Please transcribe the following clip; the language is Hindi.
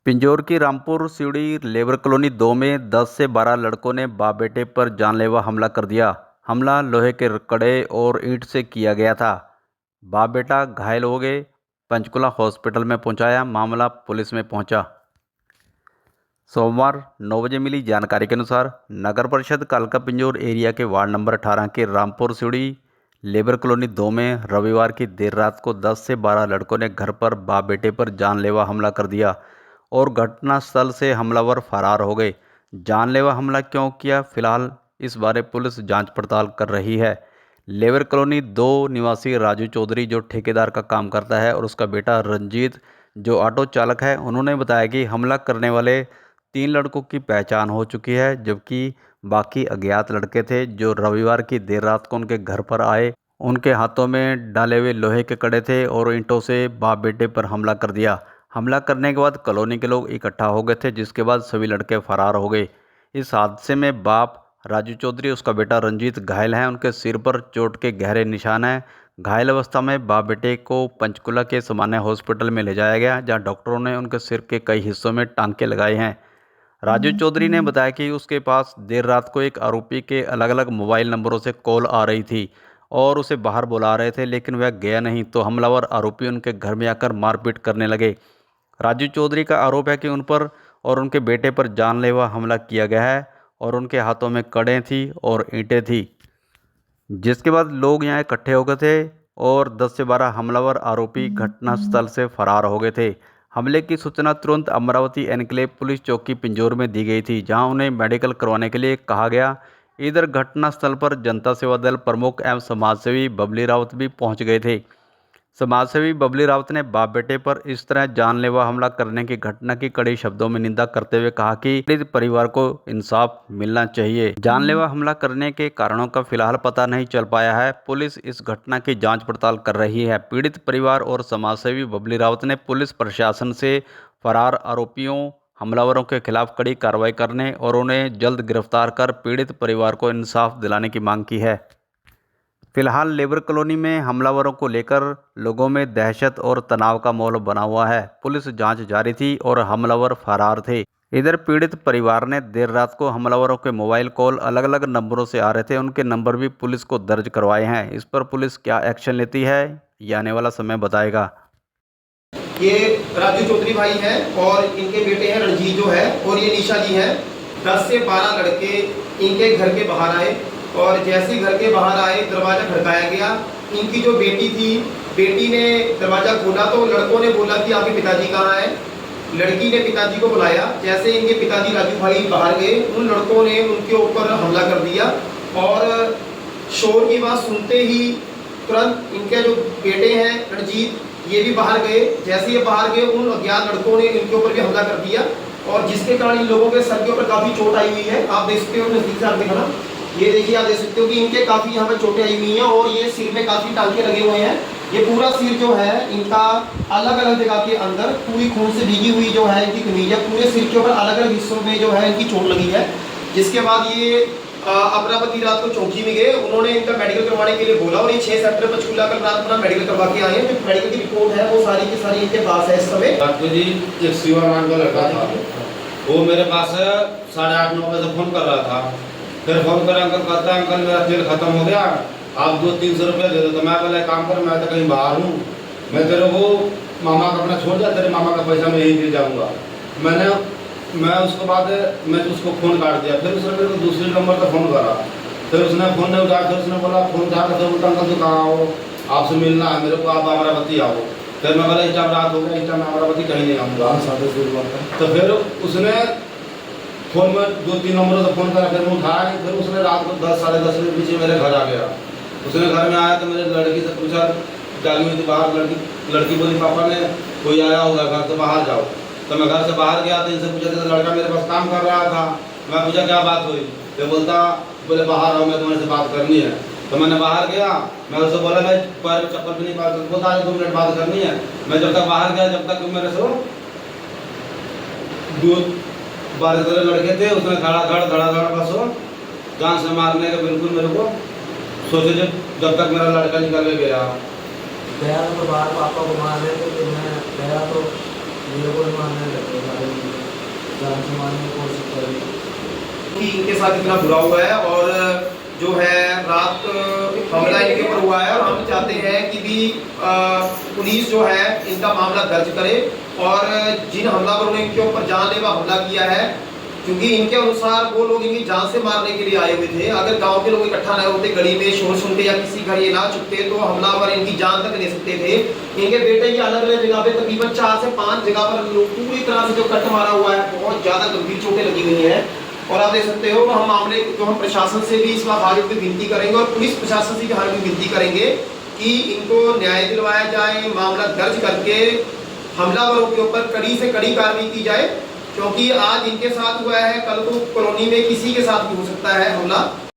पिंजौर की रामपुर सिवड़ी लेबर कॉलोनी 2 में 10 से 12 लड़कों ने बाप बेटे पर जानलेवा हमला कर दिया। हमला लोहे के कड़े और ईंट से किया गया था। बाप बेटा घायल हो गए, पंचकुला हॉस्पिटल में पहुंचाया, मामला पुलिस में पहुंचा। सोमवार 9 बजे मिली जानकारी के अनुसार नगर परिषद कालका पिंजौर एरिया के वार्ड नंबर 18 के रामपुर सिवड़ी लेबर कॉलोनी 2 में रविवार की देर रात को 10 से 12 लड़कों ने घर पर बाप बेटे पर जानलेवा हमला कर दिया और घटनास्थल से हमलावर फरार हो गए। जानलेवा हमला क्यों किया, फिलहाल इस बारे पुलिस जांच पड़ताल कर रही है। लेबर कॉलोनी 2 निवासी राजू चौधरी जो ठेकेदार का काम करता है और उसका बेटा रंजीत जो ऑटो चालक है, उन्होंने बताया कि हमला करने वाले 3 लड़कों की पहचान हो चुकी है, जबकि बाकी अज्ञात लड़के थे जो रविवार की देर रात को उनके घर पर आए। उनके हाथों में डाले हुए लोहे के कड़े थे और ईंटों से बाप बेटे पर हमला कर दिया। हमला करने के बाद कॉलोनी के लोग इकट्ठा हो गए थे, जिसके बाद सभी लड़के फरार हो गए। इस हादसे में बाप राजू चौधरी, उसका बेटा रंजीत घायल हैं। उनके सिर पर चोट के गहरे निशान हैं। घायल अवस्था में बाप बेटे को पंचकुला के सामान्य हॉस्पिटल में ले जाया गया, जहां डॉक्टरों ने उनके सिर के कई हिस्सों में टांके लगाए हैं। राजू चौधरी ने बताया कि उसके पास देर रात को एक आरोपी के अलग अलग मोबाइल नंबरों से कॉल आ रही थी और उसे बाहर बुला रहे थे, लेकिन वह गया नहीं तो हमलावर आरोपी उनके घर में आकर मारपीट करने लगे। राजू चौधरी का आरोप है कि उन पर और उनके बेटे पर जानलेवा हमला किया गया है और उनके हाथों में कड़े थी और ईंटें थी, जिसके बाद लोग यहां इकट्ठे हो गए थे और 10 से 12 हमलावर आरोपी घटनास्थल से फरार हो गए थे। हमले की सूचना तुरंत अमरावती एनक्लेव पुलिस चौकी पिंजौर में दी गई थी, जहां उन्हें मेडिकल करवाने के लिए कहा गया। इधर घटनास्थल पर जनता सेवा दल प्रमुख एवं समाजसेवी बबली रावत भी पहुंच गए थे। समाजसेवी बबली रावत ने बाप बेटे पर इस तरह जानलेवा हमला करने की घटना की कड़े शब्दों में निंदा करते हुए कहा कि पीड़ित परिवार को इंसाफ मिलना चाहिए। जानलेवा हमला करने के कारणों का फिलहाल पता नहीं चल पाया है। पुलिस इस घटना की जांच पड़ताल कर रही है। पीड़ित परिवार और समाजसेवी बबली रावत ने पुलिस प्रशासन से फरार आरोपियों हमलावरों के खिलाफ कड़ी कार्रवाई करने और उन्हें जल्द गिरफ्तार कर पीड़ित परिवार को इंसाफ दिलाने की मांग की है। फिलहाल लेबर कॉलोनी में हमलावरों को लेकर लोगों में दहशत और तनाव का माहौल बना हुआ है। पुलिस जांच जारी थी और हमलावर फरार थे। इधर पीड़ित परिवार ने देर रात को हमलावरों के मोबाइल कॉल अलग अलग नंबरों से आ रहे थे, उनके नंबर भी पुलिस को दर्ज करवाए हैं। इस पर पुलिस क्या एक्शन लेती है, ये आने वाला समय बताएगा। ये राजू चौधरी भाई हैं और इनके बेटे हैं रणजीत जो है, और ये निशा जी हैं। 10 से 12 लड़के इनके घर के बाहर आए और जैसे ही घर के बाहर आए दरवाज़ा खड़काया गया। इनकी जो बेटी थी, बेटी ने दरवाज़ा खोला तो लड़कों ने बोला कि आपके पिताजी कहाँ हैं। लड़की ने पिताजी को बुलाया। जैसे इनके पिताजी राजू भाई बाहर गए, उन लड़कों ने उनके ऊपर हमला कर दिया और शोर की आवाज़ सुनते ही तुरंत इनके जो बेटे हैं रणजीत, ये भी बाहर गए। जैसे ये बाहर गए, उन अज्ञात लड़कों ने इनके ऊपर भी हमला कर दिया और जिसके कारण इन लोगों के सर के ऊपर काफ़ी चोट आई हुई है। आप देख सकते हो, नजदीक से आप देखना, ये देखिए, आप देख सकते हो कि इनके काफ़ी यहाँ पे चोटें आई हुई हैं और ये सिर में काफ़ी टांके लगे हुए हैं। ये पूरा सिर जो है इनका अलग अलग जगह के अंदर पूरी खून से भीगी हुई जो है इनकी कमीज है, पूरे सिर के ऊपर अलग अलग हिस्सों में जो है इनकी चोट लगी है। जिसके बाद ये अमरावती रात को चौकी में गए, उन्होंने इनका मेडिकल करवाने के लिए बोला और ये 6 सेप्टेम्बर पंचकूला कल रात अपना मेडिकल करवा के आए हैं। जो मेडिकल की रिपोर्ट है वो सारी की सारी इनके पास है इस समय। जी एक शिवा नाम का लड़का था, वो मेरे पास 8:30-9 बजे फोन कर रहा था। फिर फोन कर अंकल कहता है अंकल मेरा तेल खत्म हो गया, आप 200-300 रुपया दे दो। तो मैं बोला काम कर, मैं तो कहीं बाहर हूँ, मैं तेरे को मामा का अपना छोड़ दिया, तेरे मामा का पैसा मैं यही दे जाऊँगा। मैं उसके बाद मैं उसको फ़ोन काट दिया। फिर उसने मेरे को दूसरे नंबर पर फ़ोन करा, फिर उसने फ़ोन नहीं उठाया। फिर उसने बोला फ़ोन उठा कर बोलता अंकल तो कहाँ हो, आपसे मिलना है मेरे को, आप अमरावती आओ। फिर मैं बोला इस टाइम रात हो गया, इस टाइम अमरावती कहीं नहीं आऊँगा। तो फिर उसने फ़ोन में 2-3 नंबरों से फ़ोन करा, फिर मैं उठाया नहीं। फिर उसने रात को 10-10:30 बजे पीछे मेरे घर आ गया। उसने घर में आया तो मेरे लड़की से पूछा, डाली हुई थी बाहर, लड़की बोली पापा ने कोई आया होगा घर से बाहर जाओ। तो मैं घर से बाहर गया तो इनसे पूछा तो लड़का मेरे पास काम कर रहा था। मैं पूछा क्या बात हुई, तो बोले बाहर आओ, मैं तुम्हारे से बात करनी है। तो मैंने बाहर गया, मैं उससे बोला भाई पैर में चप्पल भी नहीं पाता, बोलता 2 मिनट बात करनी है। मैं जब तक बाहर गया, जब तक मेरे से 12 लड़के थे, उसने धड़ा बस जान से मारने का बिल्कुल मेरे को सोचे, जब तक मेरा लड़का निकल के गया तो बाहर पापा को मारने थे, तो मैं गया तो मेरे को मारने लगे। जान से मारने की कोशिश करी। कि इनके साथ इतना बुरा हुआ है और जो है रात हमला इनके ऊपर हुआ है, और हम चाहते हैं कि भी पुलिस जो है इनका मामला दर्ज करे और जिन हमलावरों ने इनके ऊपर जानलेवा हमला किया है, क्योंकि इनके अनुसार वो लोग इनकी जान से मारने के लिए आए हुए थे। अगर गांव के लोग इकट्ठा न होते, गली में शोर सुनते या किसी घर ये ना छुपते, तो हमलावर इनकी जान तक ले सकते थे। इनके बेटे की अलग अलग जगह पे तकरीबन 4 से 5 जगह पर पूरी तरह से जो कट मारा हुआ है, बहुत ज़्यादा गंभीर चोटें लगी हुई हैं। और आप देख सकते हो हम मामले जो हम प्रशासन से भी इस बार हाथ जोड़ के विनती करेंगे और पुलिस प्रशासन से भी हाथ जोड़ के विनती करेंगे कि इनको न्याय दिलवाया जाए, मामला दर्ज करके हमलावरों के ऊपर कड़ी से कड़ी कार्रवाई की जाए, क्योंकि आज इनके साथ हुआ है, कल को कॉलोनी में किसी के साथ भी हो सकता है हमला।